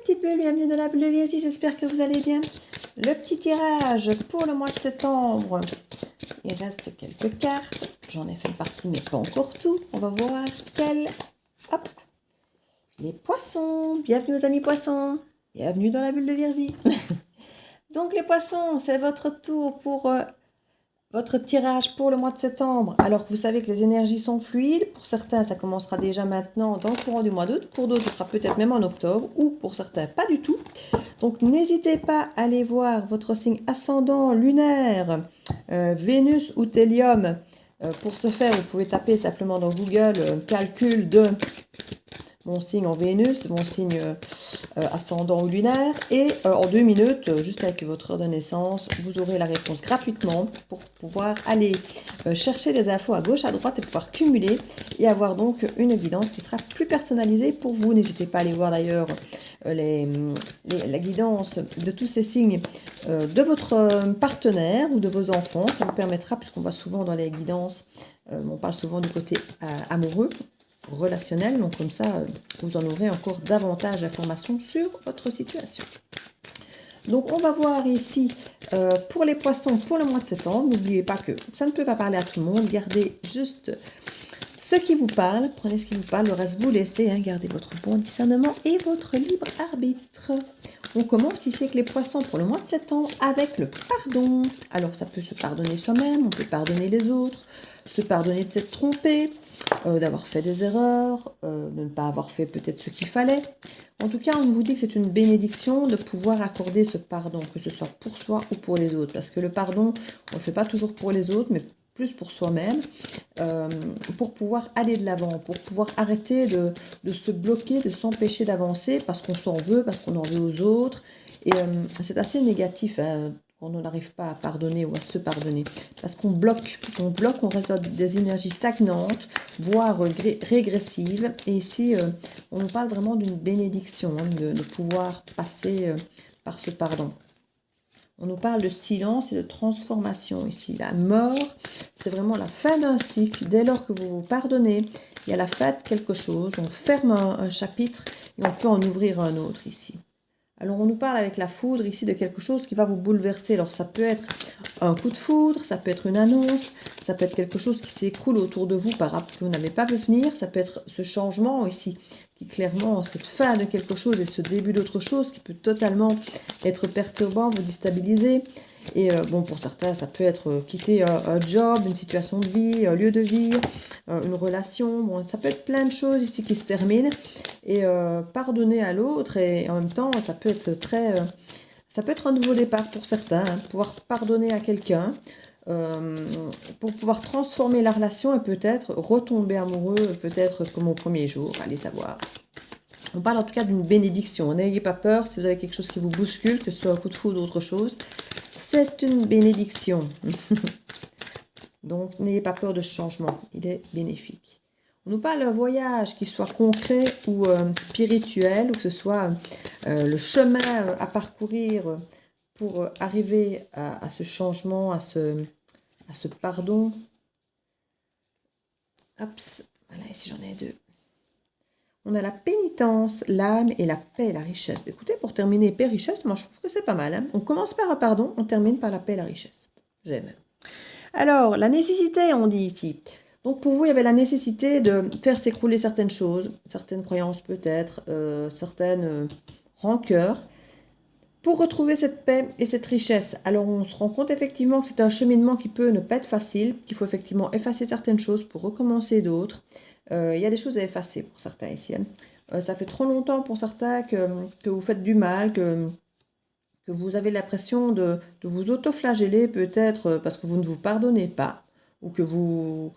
petites bulles, bienvenue dans la bulle de Virgie, j'espère que vous allez bien. Le petit tirage pour le mois de septembre. Il reste quelques cartes, j'en ai fait une partie mais pas encore tout. On va voir quelle... Hop, les poissons, bienvenue aux amis poissons, bienvenue dans la bulle de Virgie. Donc les poissons, c'est votre tour pour... votre tirage pour le mois de septembre. Alors, vous savez que les énergies sont fluides. Pour certains, ça commencera déjà maintenant dans le courant du mois d'août. Pour d'autres, ce sera peut-être même en octobre. Ou pour certains, pas du tout. Donc, n'hésitez pas à aller voir votre signe ascendant lunaire, Vénus ou Thélium. Pour ce faire, vous pouvez taper simplement dans Google calcul de mon signe en Vénus, de mon signe ascendant ou lunaire. Et en 2 minutes, juste avec votre heure de naissance, vous aurez la réponse gratuitement pour pouvoir aller chercher des infos à gauche, à droite et pouvoir cumuler et avoir donc une guidance qui sera plus personnalisée pour vous. N'hésitez pas à aller voir d'ailleurs la guidance de tous ces signes de votre partenaire ou de vos enfants. Ça vous permettra, puisqu'on voit souvent dans les guidances, on parle souvent du côté amoureux, relationnel, donc comme ça vous en aurez encore davantage d'informations sur votre situation. Donc on va voir ici pour les poissons pour le mois de septembre. N'oubliez pas que ça ne peut pas parler à tout le monde, gardez juste ce qui vous parle, prenez ce qui vous parle, le reste vous laissez, gardez votre bon discernement et votre libre arbitre. On commence ici avec les poissons pour le mois de septembre avec le pardon. Alors ça peut se pardonner soi-même, on peut pardonner les autres, se pardonner de s'être trompé, d'avoir fait des erreurs, de ne pas avoir fait peut-être ce qu'il fallait. En tout cas, on vous dit que c'est une bénédiction de pouvoir accorder ce pardon, que ce soit pour soi ou pour les autres. Parce que le pardon, on ne le fait pas toujours pour les autres, mais plus pour soi-même, pour pouvoir aller de l'avant, pour pouvoir arrêter de se bloquer, de s'empêcher d'avancer parce qu'on s'en veut, parce qu'on en veut aux autres. Et c'est assez négatif quand on n'arrive pas à pardonner ou à se pardonner. Parce qu'on bloque, on reste dans des énergies stagnantes, voire régressives. Et ici, on nous parle vraiment d'une bénédiction, de pouvoir passer par ce pardon. On nous parle de silence et de transformation ici. La mort, c'est vraiment la fin d'un cycle. Dès lors que vous vous pardonnez, il y a la fin de quelque chose. On ferme un chapitre et on peut en ouvrir un autre ici. Alors, on nous parle avec la foudre ici de quelque chose qui va vous bouleverser. Alors, ça peut être un coup de foudre, ça peut être une annonce, ça peut être quelque chose qui s'écroule autour de vous par rapport que vous n'avez pas vu venir. Ça peut être ce changement ici, qui clairement, cette fin de quelque chose et ce début d'autre chose qui peut totalement être perturbant, vous déstabiliser. Et bon, pour certains, ça peut être quitter un job, une situation de vie, un lieu de vie, une relation. Bon, ça peut être plein de choses ici qui se terminent. Et pardonner à l'autre, et en même temps, ça peut être ça peut être un nouveau départ pour certains, pouvoir pardonner à quelqu'un, pour pouvoir transformer la relation et peut-être retomber amoureux, peut-être comme au premier jour, allez savoir. On parle en tout cas d'une bénédiction. N'ayez pas peur si vous avez quelque chose qui vous bouscule, que ce soit un coup de foudre ou autre chose. C'est une bénédiction. Donc, n'ayez pas peur de ce changement. Il est bénéfique. On nous parle d'un voyage qui soit concret ou spirituel, ou que ce soit le chemin à parcourir pour arriver à ce changement, à ce pardon. Hop, voilà, ici j'en ai deux. On a la pénitence, l'âme et la paix et la richesse. Écoutez, pour terminer paix et richesse, moi je trouve que c'est pas mal. On commence par un pardon, on termine par la paix et la richesse. J'aime. Alors, la nécessité, on dit ici. Donc pour vous, il y avait la nécessité de faire s'écrouler certaines choses, certaines croyances peut-être, certaines rancœurs, pour retrouver cette paix et cette richesse. Alors on se rend compte effectivement que c'est un cheminement qui peut ne pas être facile, qu'il faut effectivement effacer certaines choses pour recommencer d'autres. Il y a des choses à effacer pour certains ici. Ça fait trop longtemps pour certains que vous faites du mal, que vous avez l'impression de vous autoflageller peut-être parce que vous ne vous pardonnez pas, ou que vous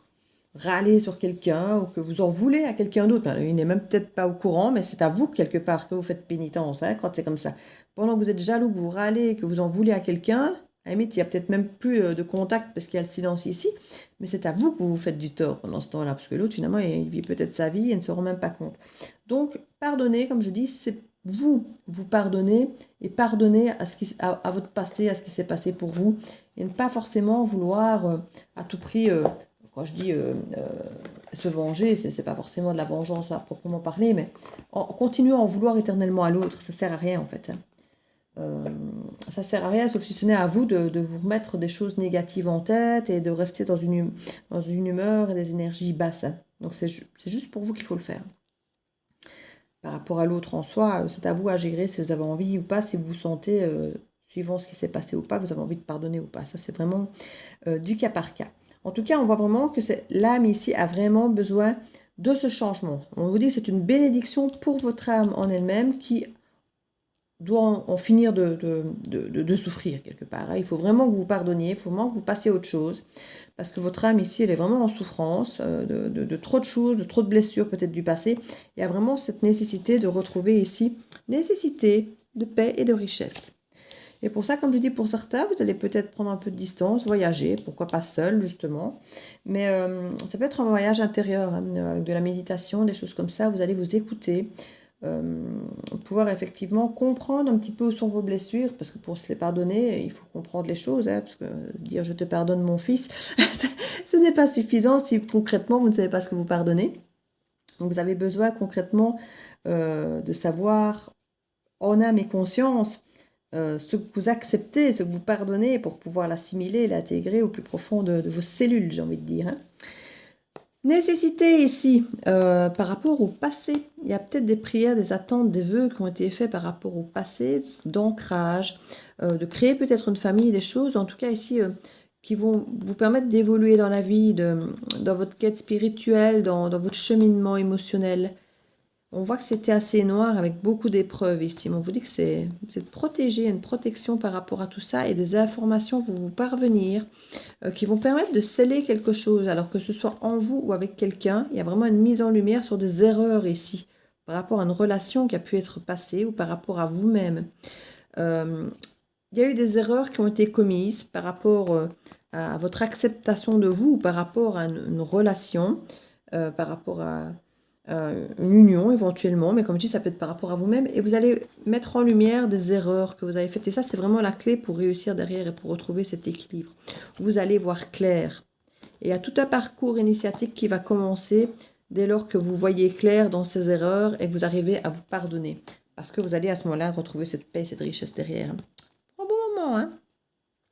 râler sur quelqu'un ou que vous en voulez à quelqu'un d'autre. Il n'est même peut-être pas au courant, mais c'est à vous quelque part que vous faites pénitence quand c'est comme ça. Pendant que vous êtes jaloux, que vous râlez, que vous en voulez à quelqu'un, à la limite, il n'y a peut-être même plus de contact parce qu'il y a le silence ici, mais c'est à vous que vous vous faites du tort pendant ce temps-là, parce que l'autre, finalement, il vit peut-être sa vie et ne se rend même pas compte. Donc, pardonner, comme je dis, c'est vous pardonnez et pardonnez à votre passé, à ce qui s'est passé pour vous, et ne pas forcément vouloir à tout prix... Quand je dis se venger, c'est pas forcément de la vengeance à proprement parler, mais en continuant à en vouloir éternellement à l'autre, ça sert à rien en fait. Ça sert à rien, sauf si ce n'est à vous de vous remettre des choses négatives en tête et de rester dans une humeur et des énergies basses. Donc c'est juste pour vous qu'il faut le faire. Par rapport à l'autre en soi, c'est à vous à gérer si vous avez envie ou pas, si vous vous sentez, suivant ce qui s'est passé ou pas, que vous avez envie de pardonner ou pas. Ça, c'est vraiment du cas par cas. En tout cas, on voit vraiment que l'âme ici a vraiment besoin de ce changement. On vous dit que c'est une bénédiction pour votre âme en elle-même qui doit en finir de souffrir quelque part. Il faut vraiment que vous pardonniez, il faut vraiment que vous passiez à autre chose, parce que votre âme ici, elle est vraiment en souffrance de trop de choses, de trop de blessures peut-être du passé. Il y a vraiment cette nécessité de retrouver ici, nécessité de paix et de richesse. Et pour ça, comme je dis, pour certains, vous allez peut-être prendre un peu de distance, voyager, pourquoi pas seul justement, mais ça peut être un voyage intérieur, hein, avec de la méditation, des choses comme ça, vous allez vous écouter, pouvoir effectivement comprendre un petit peu où sont vos blessures, parce que pour se les pardonner, il faut comprendre les choses, hein, parce que dire je te pardonne mon fils, ce n'est pas suffisant si concrètement vous ne savez pas ce que vous pardonnez. Donc vous avez besoin concrètement de savoir en âme et conscience ce que vous acceptez, ce que vous pardonnez pour pouvoir l'assimiler, l'intégrer au plus profond de vos cellules, j'ai envie de dire. Hein. Nécessité ici, par rapport au passé. Il y a peut-être des prières, des attentes, des vœux qui ont été faits par rapport au passé, d'ancrage, de créer peut-être une famille, des choses, en tout cas ici, qui vont vous permettre d'évoluer dans la vie, dans votre quête spirituelle, dans votre cheminement émotionnel. On voit que c'était assez noir avec beaucoup d'épreuves ici. On vous dit que c'est de protéger, une protection par rapport à tout ça et des informations vont vous parvenir qui vont permettre de sceller quelque chose. Alors que ce soit en vous ou avec quelqu'un, il y a vraiment une mise en lumière sur des erreurs ici par rapport à une relation qui a pu être passée ou par rapport à vous-même. Il y a eu des erreurs qui ont été commises par rapport à votre acceptation de vous ou par rapport à une relation, par rapport à une union éventuellement, mais comme je dis, ça peut être par rapport à vous-même, et vous allez mettre en lumière des erreurs que vous avez faites, et ça c'est vraiment la clé pour réussir derrière et pour retrouver cet équilibre. Vous allez voir clair, et il y a tout un parcours initiatique qui va commencer dès lors que vous voyez clair dans ces erreurs et que vous arrivez à vous pardonner, parce que vous allez à ce moment-là retrouver cette paix, cette richesse derrière. Un bon moment, hein.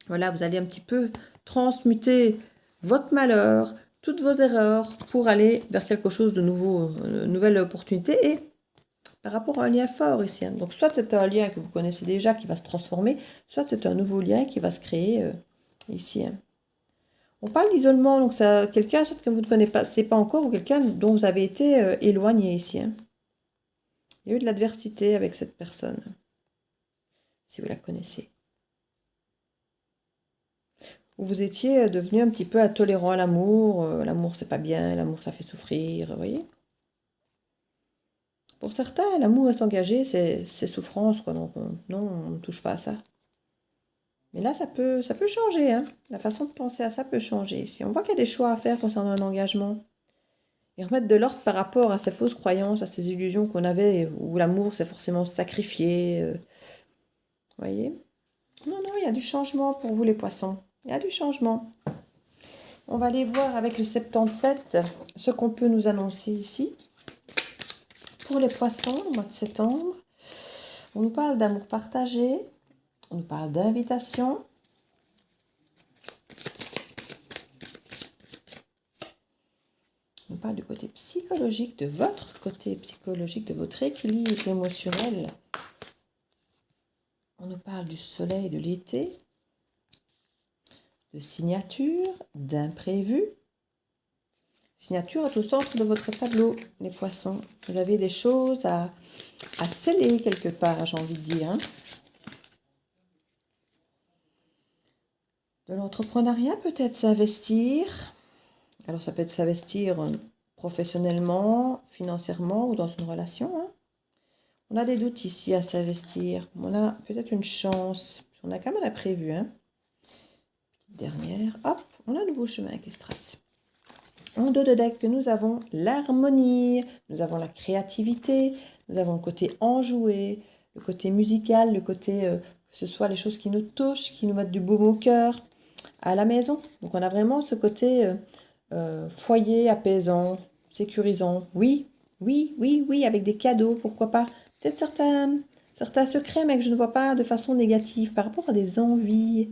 Voilà, vous allez un petit peu transmuter votre malheur, toutes vos erreurs pour aller vers quelque chose de nouveau, une nouvelle opportunité et par rapport à un lien fort ici. Hein. Donc soit c'est un lien que vous connaissez déjà qui va se transformer, soit c'est un nouveau lien qui va se créer ici. Hein. On parle d'isolement, donc c'est quelqu'un que vous ne connaissez pas encore ou quelqu'un dont vous avez été éloigné ici. Hein. Il y a eu de l'adversité avec cette personne, si vous la connaissez. Où vous étiez devenu un petit peu intolérant à l'amour. L'amour, c'est pas bien, l'amour, ça fait souffrir, vous voyez. Pour certains, l'amour à s'engager, c'est souffrance, quoi. Donc, non, on ne touche pas à ça. Mais là, ça peut changer, hein. La façon de penser à ça peut changer. Si on voit qu'il y a des choix à faire concernant un engagement, et remettre de l'ordre par rapport à ces fausses croyances, à ces illusions qu'on avait, où l'amour, c'est forcément sacrifié. Vous voyez? Non, il y a du changement pour vous, les poissons. Il y a du changement. On va aller voir avec le 77 ce qu'on peut nous annoncer ici. Pour les poissons, au mois de septembre, on nous parle d'amour partagé, on nous parle d'invitation. On parle du côté psychologique, de votre côté psychologique, de votre équilibre émotionnel. On nous parle du soleil de l'été, de signature, d'imprévu. Signature est au centre de votre tableau, les poissons. Vous avez des choses à sceller quelque part, j'ai envie de dire. Hein. De l'entrepreneuriat, peut-être s'investir. Alors, ça peut être s'investir professionnellement, financièrement ou dans une relation. Hein. On a des doutes ici à s'investir. On a peut-être une chance. On a quand même un imprévu. Hein. Petite dernière. Hop, on a un nouveau chemin qui se trace. En dos de deck, nous avons l'harmonie, nous avons la créativité, nous avons le côté enjoué, le côté musical, le côté que ce soit les choses qui nous touchent, qui nous mettent du baume au cœur à la maison. Donc on a vraiment ce côté foyer apaisant, sécurisant. Oui, oui, oui, oui, avec des cadeaux, pourquoi pas. Peut-être certains secrets, mais que je ne vois pas de façon négative, par rapport à des envies,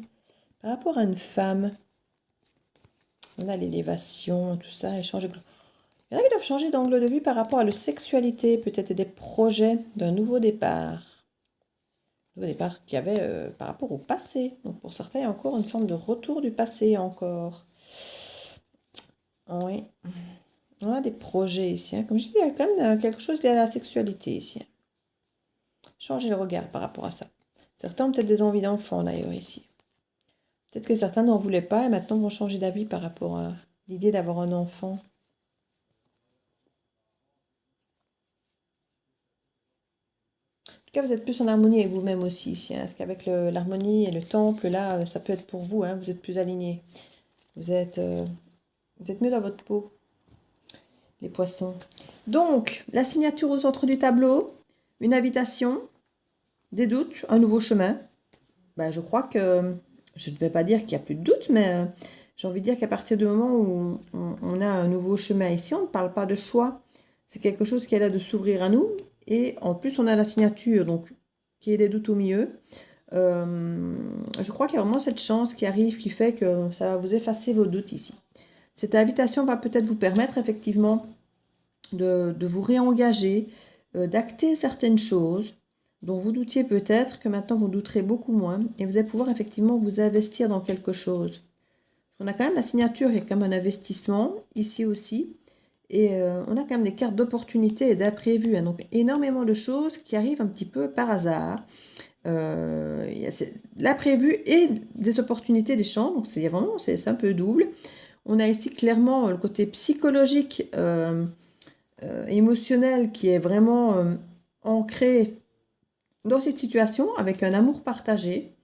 par rapport à une femme. On a l'élévation, tout ça, échanger. Il y en a qui doivent changer d'angle de vue par rapport à la sexualité, peut-être des projets d'un nouveau départ. Nouveau départ qu'il y avait par rapport au passé. Donc pour certains, il y a encore une forme de retour du passé encore. Oui. On a des projets ici. Hein. Comme je dis, il y a quand même quelque chose lié à la sexualité ici. Changer le regard par rapport à ça. Certains ont peut-être des envies d'enfants d'ailleurs ici. Peut-être que certains n'en voulaient pas et maintenant vont changer d'avis par rapport à l'idée d'avoir un enfant. En tout cas, vous êtes plus en harmonie avec vous-même aussi ici. Hein, parce qu'avec l'harmonie et le temple, là, ça peut être pour vous. Hein, vous êtes plus alignés. Vous êtes mieux dans votre peau, les poissons. Donc, la signature au centre du tableau, une invitation, des doutes, un nouveau chemin. Ben, je crois que, je ne vais pas dire qu'il n'y a plus de doute, mais j'ai envie de dire qu'à partir du moment où on a un nouveau chemin ici, on ne parle pas de choix. C'est quelque chose qui est là de s'ouvrir à nous. Et en plus, on a la signature, donc qui est des doutes au milieu. Je crois qu'il y a vraiment cette chance qui arrive, qui fait que ça va vous effacer vos doutes ici. Cette invitation va peut-être vous permettre effectivement de vous réengager, d'acter certaines choses dont vous doutiez peut-être, que maintenant vous douterez beaucoup moins, et vous allez pouvoir effectivement vous investir dans quelque chose. Parce qu'on a quand même la signature, il y a quand même un investissement, ici aussi, et on a quand même des cartes d'opportunité et d'imprévu, hein, donc énormément de choses qui arrivent un petit peu par hasard. Il y a l'imprévu et des opportunités d'échange, donc c'est vraiment, c'est un peu double. On a ici clairement le côté psychologique, émotionnel qui est vraiment ancré dans cette situation avec un amour partagé.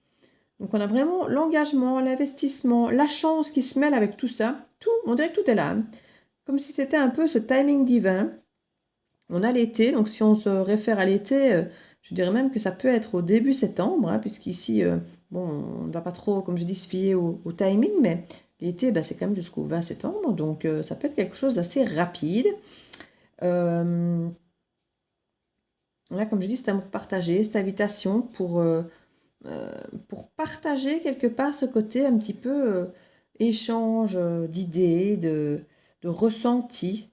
Donc on a vraiment l'engagement, l'investissement, la chance qui se mêle avec tout ça. Tout, on dirait que tout est là. Hein. Comme si c'était un peu ce timing divin. On a l'été, donc si on se réfère à l'été, je dirais même que ça peut être au début septembre, hein, puisqu'ici, bon, on ne va pas trop, comme je dis, se fier au timing, mais l'été, c'est quand même jusqu'au 20 septembre, donc ça peut être quelque chose d'assez rapide. Là, comme je dis, c'est amour partagé, cette invitation pour partager quelque part ce côté un petit peu échange d'idées, de ressentis.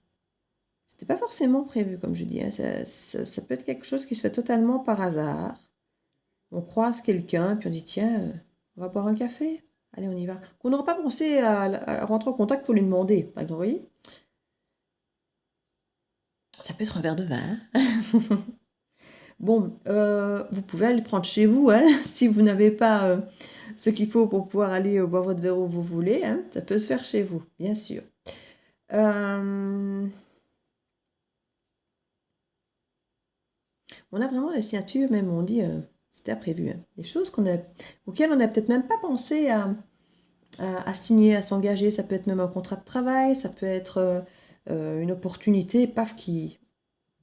C'était pas forcément prévu, comme je dis. Hein. Ça peut être quelque chose qui se fait totalement par hasard. On croise quelqu'un, puis on dit, tiens, on va boire un café. Allez, on y va. Qu'on n'aura pas pensé à rentrer en contact pour lui demander, par exemple, vous voyez. Ça peut être un verre de vin. Bon, vous pouvez aller le prendre chez vous, hein, si vous n'avez pas ce qu'il faut pour pouvoir aller boire votre verre où vous voulez. Hein, ça peut se faire chez vous, bien sûr. On a vraiment la signature, même on dit, c'était prévu. Hein, des choses auxquelles on n'a peut-être même pas pensé à signer, à s'engager. Ça peut être même un contrat de travail, ça peut être une opportunité, paf, qui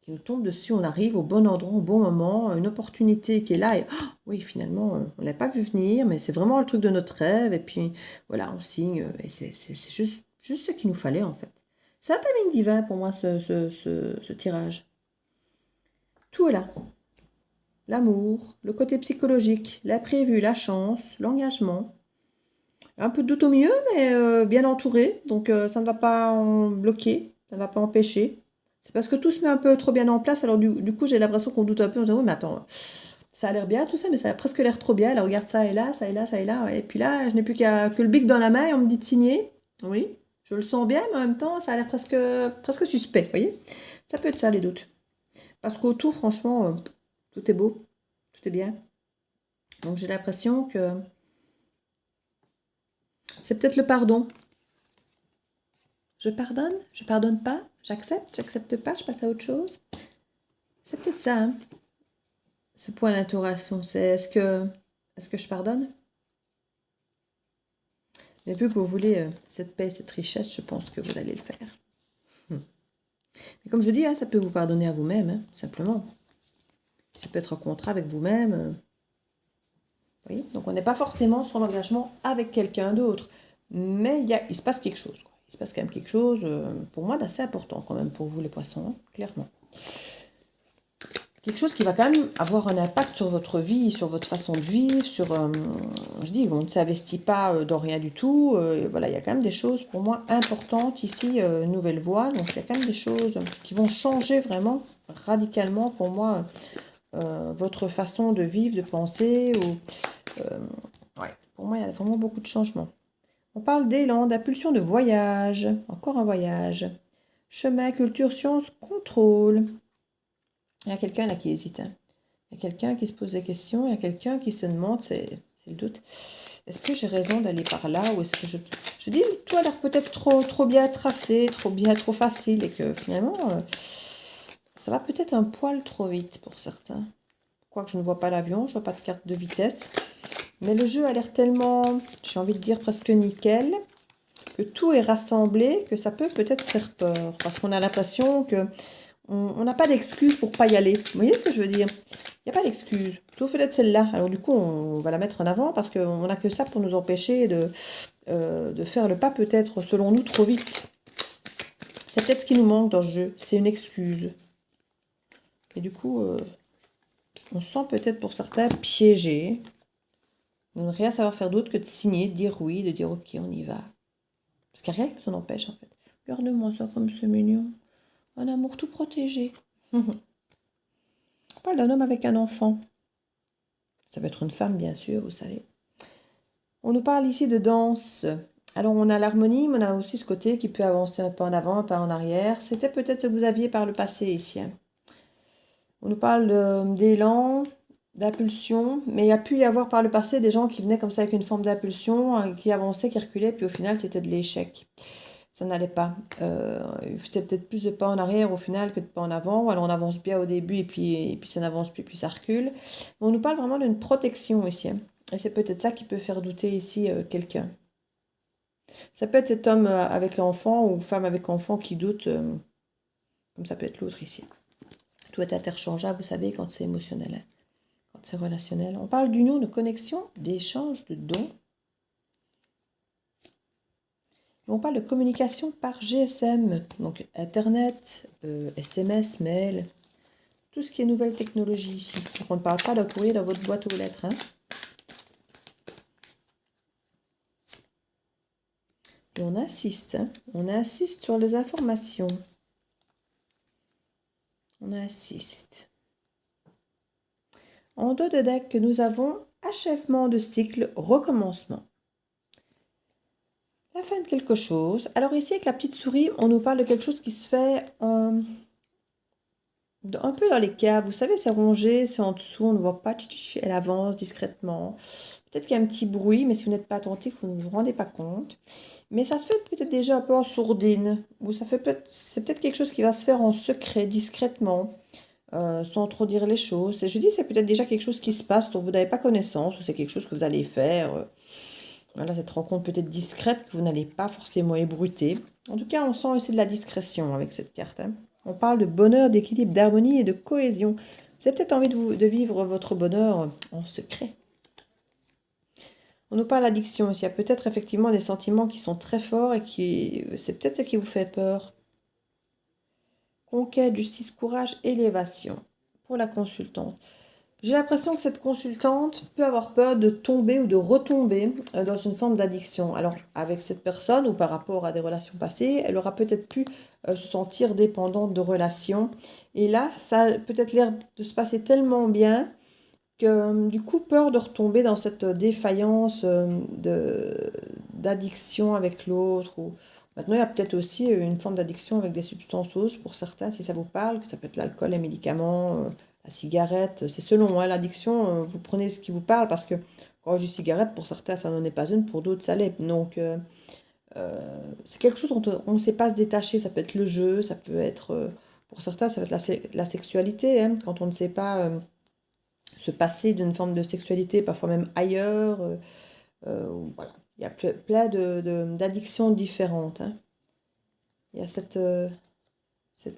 nous tombe dessus, on arrive au bon endroit, au bon moment, une opportunité qui est là, et oui, finalement, on ne l'a pas vu venir, mais c'est vraiment le truc de notre rêve, et puis voilà, on signe, et c'est juste ce qu'il nous fallait en fait. C'est un timing divin pour moi, ce tirage. Tout est là. L'amour, le côté psychologique, l'imprévu, la chance, l'engagement. Un peu de doute au milieu, mais bien entouré, donc ça ne va pas en bloquer, ça ne va pas empêcher. C'est parce que tout se met un peu trop bien en place, alors du coup j'ai l'impression qu'on doute un peu, on se dit oui mais attends, ça a l'air bien tout ça, mais ça a presque l'air trop bien, alors regarde ça et là, ça et là, ça et là, et puis là je n'ai plus que le bic dans la main et on me dit de signer, oui, je le sens bien, mais en même temps ça a l'air presque suspect, vous voyez. Ça peut être ça les doutes. Parce qu'autour franchement, tout est beau, tout est bien. Donc j'ai l'impression que c'est peut-être le pardon. Je pardonne pas, j'accepte pas, je passe à autre chose. C'est peut-être ça, hein. Ce point d'interrogation, c'est est-ce que je pardonne? Mais vu que vous voulez cette paix, cette richesse, je pense que vous allez le faire. Mais comme je dis, hein, ça peut vous pardonner à vous-même, hein, simplement. Ça peut être un contrat avec vous-même. Oui, donc on n'est pas forcément sur l'engagement avec quelqu'un d'autre. Mais il se passe quelque chose. Quoi. Il se passe quand même quelque chose, pour moi, d'assez important quand même pour vous les poissons, hein, clairement. Quelque chose qui va quand même avoir un impact sur votre vie, sur votre façon de vivre, sur... je dis, on ne s'investit pas dans rien du tout. Voilà, il y a quand même des choses pour moi importantes ici, nouvelle voie. Donc il y a quand même des choses qui vont changer vraiment radicalement pour moi votre façon de vivre, de penser. Ouais, pour moi, il y a vraiment beaucoup de changements. On parle d'élan, d'impulsion de voyage. Encore un voyage. Chemin, culture, science, contrôle. Il y a quelqu'un là qui hésite. Hein. Il y a quelqu'un qui se pose des questions. Il y a quelqu'un qui se demande, c'est le doute. Est-ce que j'ai raison d'aller par là ou est-ce que je dis, tout a l'air peut-être trop bien tracé, trop facile et que finalement, ça va peut-être un poil trop vite pour certains. Quoique je ne vois pas l'avion, je ne vois pas de carte de vitesse. Mais le jeu a l'air tellement, j'ai envie de dire presque nickel, que tout est rassemblé, que ça peut peut-être faire peur. Parce qu'on a l'impression que on n'a pas d'excuse pour pas y aller. Vous voyez ce que je veux dire? Il n'y a pas d'excuse. Sauf peut-être celle-là. Alors du coup, on va la mettre en avant parce qu'on n'a que ça pour nous empêcher de faire le pas peut-être, selon nous, trop vite. C'est peut-être ce qui nous manque dans ce jeu. C'est une excuse. Et du coup, on se sent peut-être pour certains piégés. De ne rien savoir faire d'autre que de signer, de dire oui, de dire ok, on y va. Parce qu'il n'y a rien qui s'en empêche en fait. Regarde-moi ça comme c'est mignon. Un amour tout protégé. On parle d'un homme avec un enfant. Ça peut être une femme, bien sûr, vous savez. On nous parle ici de danse. Alors, on a l'harmonie, mais on a aussi ce côté qui peut avancer un pas en avant, un pas en arrière. C'était peut-être ce que vous aviez par le passé ici. Hein. On nous parle d'élan, d'impulsion, mais il y a pu y avoir par le passé des gens qui venaient comme ça avec une forme d'impulsion, qui avançaient, qui reculaient, puis au final, c'était de l'échec. Ça n'allait pas. C'est peut-être plus de pas en arrière au final que de pas en avant. Alors on avance bien au début et puis ça n'avance plus, puis ça recule. Mais on nous parle vraiment d'une protection ici. Hein. Et c'est peut-être ça qui peut faire douter ici quelqu'un. Ça peut être cet homme avec l'enfant ou femme avec enfant qui doute, comme ça peut être l'autre ici. Tout est interchangeable, vous savez, quand c'est émotionnel, hein, quand c'est relationnel. On parle d'union, de connexion, d'échange, de dons. On parle de communication par GSM, donc Internet, SMS, mail, tout ce qui est nouvelle technologie ici. Donc on ne parle pas d'un courrier dans votre boîte aux lettres. Hein. Et on insiste, hein. On insiste sur les informations. On insiste. En dos de deck, nous avons achèvement de cycle, recommencement. La fin de quelque chose. Alors ici, avec la petite souris, on nous parle de quelque chose qui se fait un peu dans les caves. Vous savez, c'est rongé, c'est en dessous, on ne voit pas. Elle avance discrètement. Peut-être qu'il y a un petit bruit, mais si vous n'êtes pas attentif, vous ne vous rendez pas compte. Mais ça se fait peut-être déjà un peu en sourdine. Ou c'est peut-être quelque chose qui va se faire en secret, discrètement. Sans trop dire les choses. Et je dis, c'est peut-être déjà quelque chose qui se passe dont vous n'avez pas connaissance, ou c'est quelque chose que vous allez faire. Voilà, cette rencontre peut-être discrète que vous n'allez pas forcément ébruiter. En tout cas, on sent aussi de la discrétion avec cette carte. Hein. On parle de bonheur, d'équilibre, d'harmonie et de cohésion. Vous avez peut-être envie de vivre votre bonheur en secret. On nous parle d'addiction aussi. Il y a peut-être effectivement des sentiments qui sont très forts et c'est peut-être ce qui vous fait peur. Conquête, justice, courage, élévation pour la consultante. J'ai l'impression que cette consultante peut avoir peur de tomber ou de retomber dans une forme d'addiction. Alors, avec cette personne ou par rapport à des relations passées, elle aura peut-être pu se sentir dépendante de relations. Et là, ça a peut-être l'air de se passer tellement bien que du coup, peur de retomber dans cette défaillance d'addiction avec l'autre. Maintenant, il y a peut-être aussi une forme d'addiction avec des substances hausses pour certains, si ça vous parle, que ça peut être l'alcool, les médicaments, la cigarette. C'est selon hein, l'addiction, vous prenez ce qui vous parle parce que quand je dis cigarette, pour certains, ça n'en est pas une, pour d'autres, ça l'est. Donc, c'est quelque chose dont on ne sait pas se détacher. Ça peut être le jeu, ça peut être, pour certains, ça va être la sexualité, hein, quand on ne sait pas se passer d'une forme de sexualité, parfois même ailleurs. Voilà. Il y a plein d'addictions différentes. Hein. Il y a cette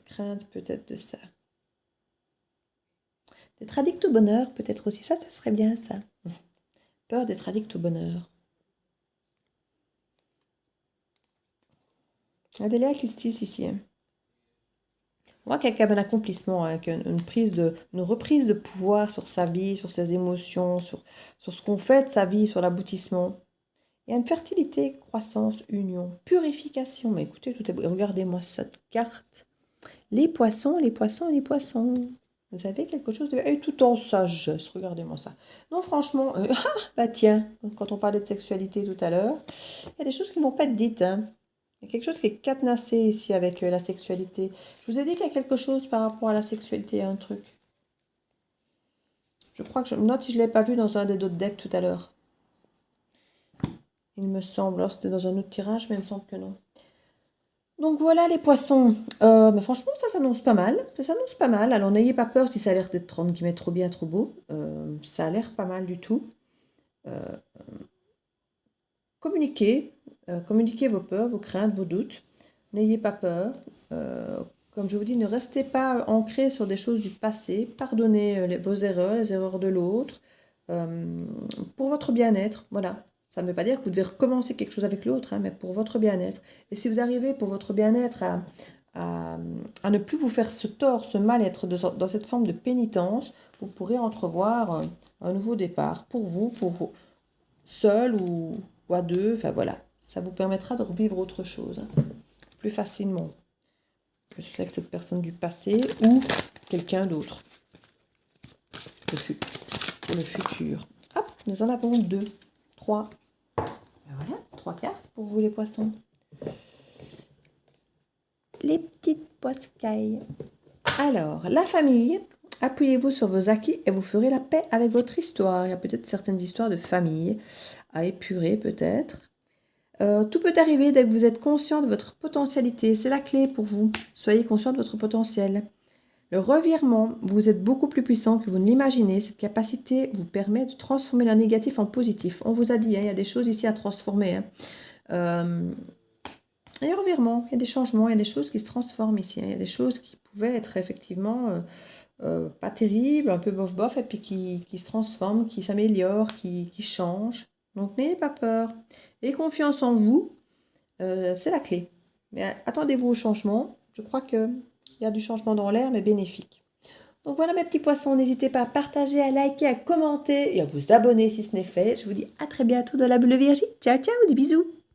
crainte peut-être de ça. D'être addict au bonheur, peut-être aussi. Ça serait bien ça. Peur d'être addict au bonheur. Adélia Christis ici. Hein. On voit qu'il y a un accomplissement, avec une reprise de pouvoir sur sa vie, sur ses émotions, sur ce qu'on fait de sa vie, sur l'aboutissement. Il y a une fertilité, croissance, union, purification. Mais écoutez, tout est... regardez-moi cette carte. Les poissons, les poissons, les poissons. Vous avez quelque chose de... Et tout en sagesse, regardez-moi ça. Non, franchement, bah tiens, quand on parlait de sexualité tout à l'heure, il y a des choses qui ne vont pas être dites, hein. Il y a quelque chose qui est cadenassé ici avec la sexualité. Je vous ai dit qu'il y a quelque chose par rapport à la sexualité, un truc. Je crois que je me note si je ne l'ai pas vu dans un des autres decks tout à l'heure. Il me semble. Alors c'était dans un autre tirage, mais il me semble que non. Donc voilà les poissons. Mais franchement, ça s'annonce pas mal. Ça s'annonce pas mal. Alors n'ayez pas peur si ça a l'air d'être entre guillemets trop bien, trop beau. Ça a l'air pas mal du tout. Communiquez. Communiquez vos peurs, vos craintes, vos doutes. N'ayez pas peur. Comme je vous dis, ne restez pas ancrés sur des choses du passé. Pardonnez vos erreurs, les erreurs de l'autre. Pour votre bien-être, voilà. Ça ne veut pas dire que vous devez recommencer quelque chose avec l'autre, hein, mais pour votre bien-être. Et si vous arrivez pour votre bien-être à ne plus vous faire ce tort, ce mal-être dans cette forme de pénitence, vous pourrez entrevoir un nouveau départ pour vous, seul ou à deux. Enfin voilà, ça vous permettra de revivre autre chose, hein, plus facilement. Que ce soit avec cette personne du passé ou quelqu'un d'autre pour le futur. Hop, nous en avons 2, 3. Voilà, 3 cartes pour vous les poissons. Les petites poiscailles. Alors, la famille, appuyez-vous sur vos acquis et vous ferez la paix avec votre histoire. Il y a peut-être certaines histoires de famille à épurer peut-être. Tout peut arriver dès que vous êtes conscient de votre potentialité. C'est la clé pour vous. Soyez conscient de votre potentiel. Le revirement, vous êtes beaucoup plus puissant que vous ne l'imaginez. Cette capacité vous permet de transformer le négatif en positif. On vous a dit, hein, il y a des choses ici à transformer. Hein. Il y a un revirement, il y a des changements, il y a des choses qui se transforment ici. Hein. Il y a des choses qui pouvaient être effectivement pas terribles, un peu bof-bof, et puis qui se transforment, qui s'améliorent, qui changent. Donc n'ayez pas peur. Ayez confiance en vous, c'est la clé. Mais attendez-vous au changement. Je crois qu'il y a du changement dans l'air, mais bénéfique. Donc voilà mes petits poissons, n'hésitez pas à partager, à liker, à commenter et à vous abonner si ce n'est fait. Je vous dis à très bientôt dans la bulle Virgie. Ciao, ciao, des bisous.